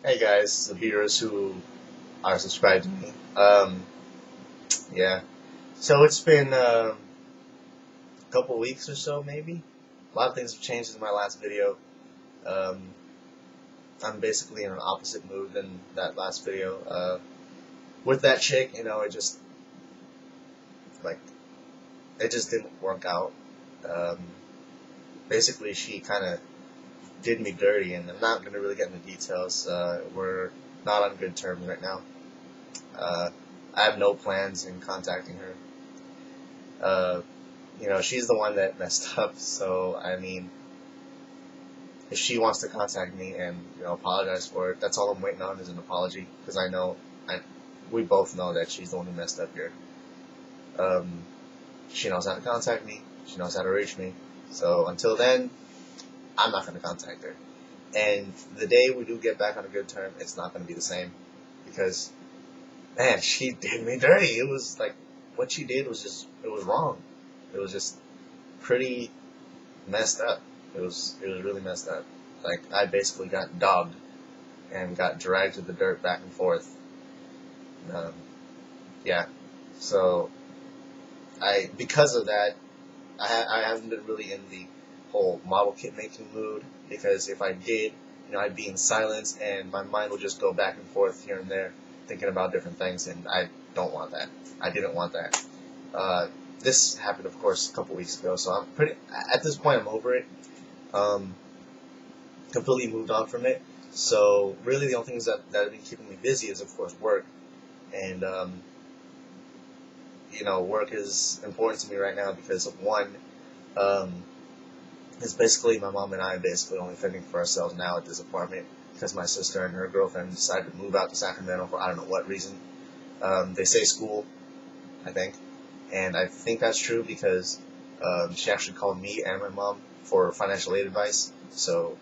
Hey guys, the viewers who are subscribed to me. Yeah. So it's been a couple weeks or so, maybe. A lot of things have changed since my last video. Um, I'm basically in an opposite mood than that last video. With that chick, it just like it just didn't work out. Um, Basically, she kind of did me dirty, and I'm not gonna really get into details. We're not on good terms right now. Uh, I have no plans in contacting her. Uh, she's the one that messed up. So, I mean, if she wants to contact me and, apologize for it, that's all I'm waiting on is an apology. Because we both know that she's the one who messed up here. Um, she knows how to contact me. She knows how to reach me. So, until then, I'm not going to contact her. And the day we do get back on a good term, it's not going to be the same. Because, man, she did me dirty. It was like, what she did was it was wrong. It was just pretty messed up. It was really messed up. Like, I basically got dogged and got dragged to the dirt back and forth. Um, yeah. So because of that, I haven't been really in the whole model kit making mood, because if I did, I'd be in silence and my mind would just go back and forth here and there, thinking about different things, and I don't want that. I didn't want that. This happened, of course, a couple weeks ago, so at this point, I'm over it. Um, Completely moved on from it. So really, the only things that have been keeping me busy is, of course, work. And work is important to me right now because of one. Um, it's basically my mom and I basically only fending for ourselves now at this apartment because my sister and her girlfriend decided to move out to Sacramento for I don't know what reason. They say school, I think, and I think that's true because she actually called me and my mom for financial aid advice. So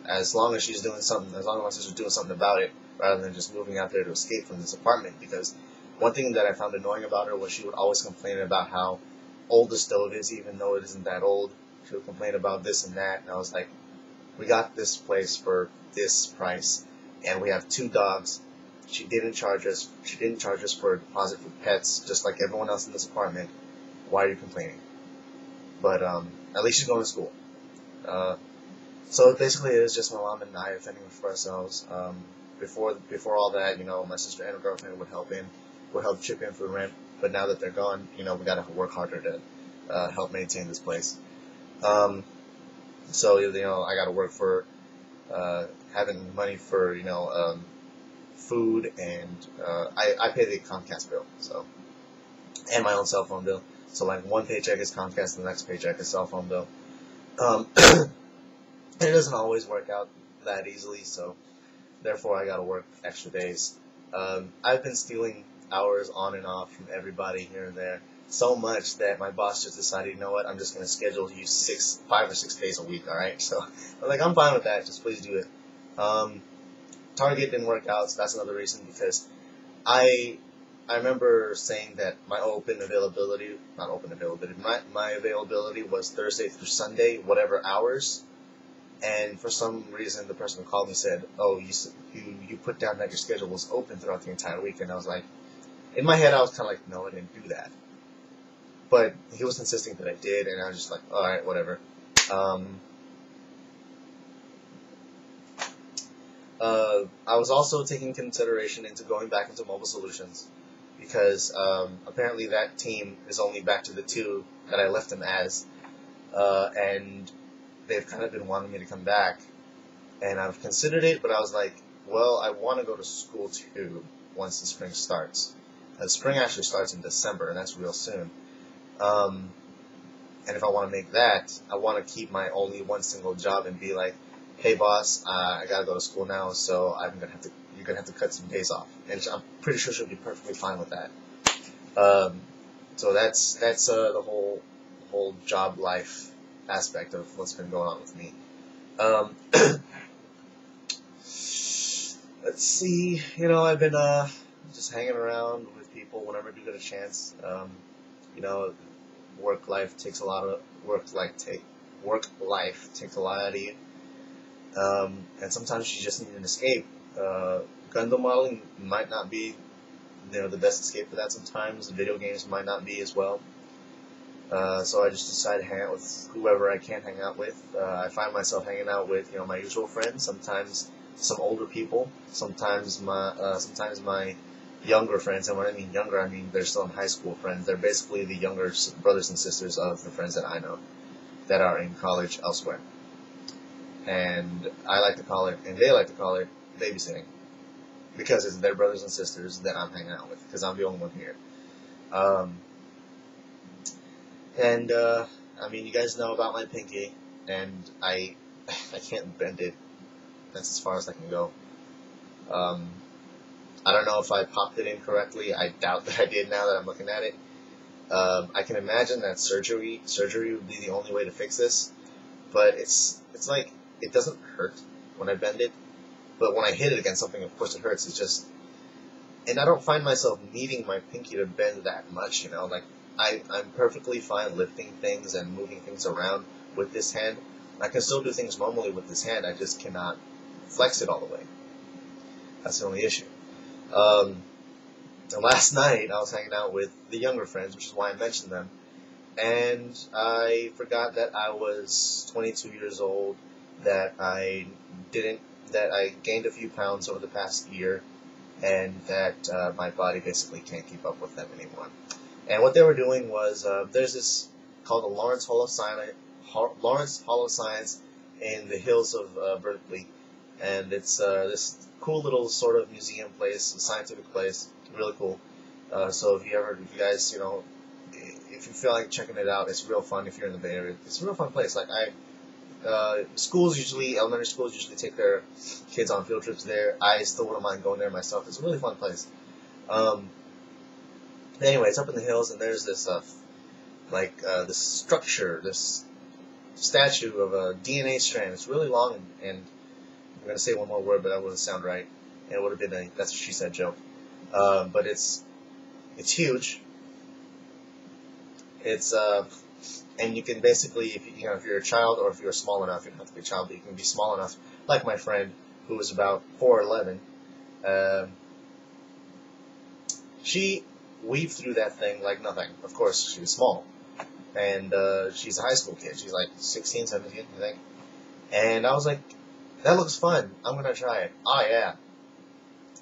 as long as she's doing something, as long as my sister's doing something about it, rather than just moving out there to escape from this apartment. Because one thing that I found annoying about her was she would always complain about how old the stove is, even though it isn't that old. She would complain about this and that, and I was like, we got this place for this price, and we have 2 dogs. She didn't charge us. She didn't charge us for a deposit for pets, just like everyone else in this apartment. Why are you complaining? But at least she's going to school. Uh, So basically, it was just my mom and I fending for ourselves. Before all that, my sister and her girlfriend would help chip in for rent. But now that they're gone, we gotta work harder to help maintain this place. Um, so I gotta work for having money for food, and I pay the Comcast bill, so, and my own cell phone bill. So like one paycheck is Comcast, and the next paycheck is cell phone bill. Um, It doesn't always work out that easily, so therefore I gotta work extra days. I've been stealing hours on and off from everybody here and there, so much that my boss just decided, you know what, I'm just gonna schedule you 5 or 6 days a week, alright? So I'm like, I'm fine with that, just please do it. Target didn't work out, so that's another reason, because I I remember saying that my not open availability, my availability was Thursday through Sunday, whatever hours. And for some reason, the person who called me said, "Oh, you put down that your schedule was open throughout the entire week." And I was like, in my head, I was kind of like, "No, I didn't do that." But he was insisting that I did, and I was just like, "All right, whatever." Um, I was also taking consideration into going back into mobile solutions because apparently that team is only back to the 2 that I left them as, and they've kind of been wanting me to come back. And I've considered it, but I was like, well, I want to go to school too once the spring starts. The spring actually starts in December, and that's real soon. Um, and if I want to make that, I want to keep my only one single job and be like, hey boss, I gotta go to school now, so you're gonna have to cut some days off. And I'm pretty sure she'll be perfectly fine with that. Um, so that's the whole job life aspect of what's been going on with me. Um, Let's see. I've been just hanging around with people whenever I do get a chance. You know, work life takes a lot out of you, and sometimes you just need an escape. Gundam modeling might not be, the best escape for that sometimes. Video games might not be as well. So I just decided to hang out with whoever I can hang out with. I find myself hanging out with, my usual friends, sometimes some older people, sometimes my younger friends. And when I mean younger, I mean they're still in high school friends. They're basically the younger brothers and sisters of the friends that I know that are in college elsewhere. And I like to call it, and they like to call it, babysitting, because it's their brothers and sisters that I'm hanging out with, because I'm the only one here. I mean, you guys know about my pinky, and I can't bend it. That's as far as I can go. I don't know if I popped it in correctly. I doubt that I did now that I'm looking at it. I can imagine that surgery would be the only way to fix this, but it's like, it doesn't hurt when I bend it, but when I hit it against something, of course it hurts. It's just, and I don't find myself needing my pinky to bend that much, like, I'm perfectly fine lifting things and moving things around with this hand. I can still do things normally with this hand, I just cannot flex it all the way. That's the only issue. And last night, I was hanging out with the younger friends, which is why I mentioned them, and I forgot that I was 22 years old, that I gained a few pounds over the past year, and that my body basically can't keep up with them anymore. And what they were doing was, there's this called the Lawrence Hall of Science in the hills of Berkeley, and it's this cool little sort of museum place, a scientific place, really cool. So if you guys, if you feel like checking it out, it's real fun. If you're in the Bay Area, it's a real fun place. Like elementary schools usually take their kids on field trips there. I still wouldn't mind going there myself. It's a really fun place. Anyway, it's up in the hills, and there's this this structure, this statue of a DNA strand. It's really long, and I'm gonna say one more word, but that wouldn't sound right, and it would have been a "that's what she said" joke. But it's huge. It's and you can basically, if you're a child, or if you're small enough, you don't have to be a child, but you can be small enough, like my friend who was about 4'11". She weaved through that thing like nothing. Of course, she was small, and she's a high school kid. She's like 16, 17, I think. And I was like, that looks fun. I'm gonna try it. Oh yeah.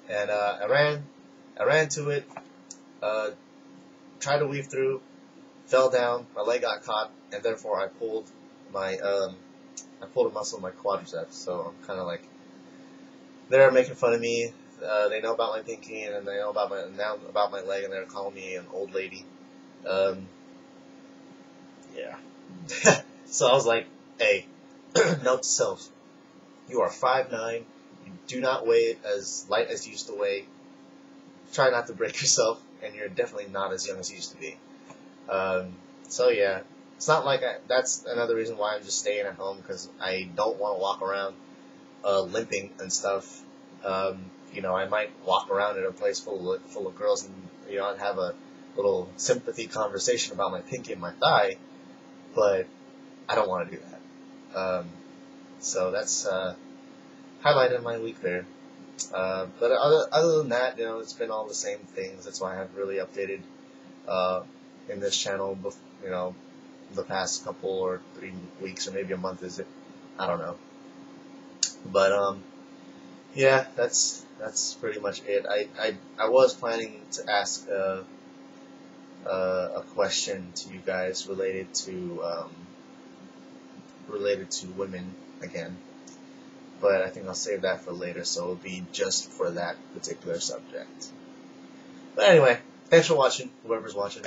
And I ran to it, tried to weave through, fell down, my leg got caught, and therefore I pulled a muscle in my quadriceps. So I'm kind of like, they're making fun of me. They know about my pinky, and they know about my leg, and they're calling me an old lady. Yeah. So I was like, hey, note to self, you are 5'9", you do not weigh as light as you used to weigh, try not to break yourself, and you're definitely not as young as you used to be. So yeah, it's not like that's another reason why I'm just staying at home, because I don't want to walk around limping and stuff. I might walk around in a place full of girls and I'd have a little sympathy conversation about my pinky and my thigh, but I don't want to do that. So that's highlighted my week there. But other than that, it's been all the same things. That's why I haven't really updated in this channel, the past couple or 3 weeks, or maybe a month, is it? I don't know. But yeah, that's pretty much it. I was planning to ask a question to you guys related to women again, but I think I'll save that for later, so it'll be just for that particular subject. But anyway, thanks for watching, whoever's watching.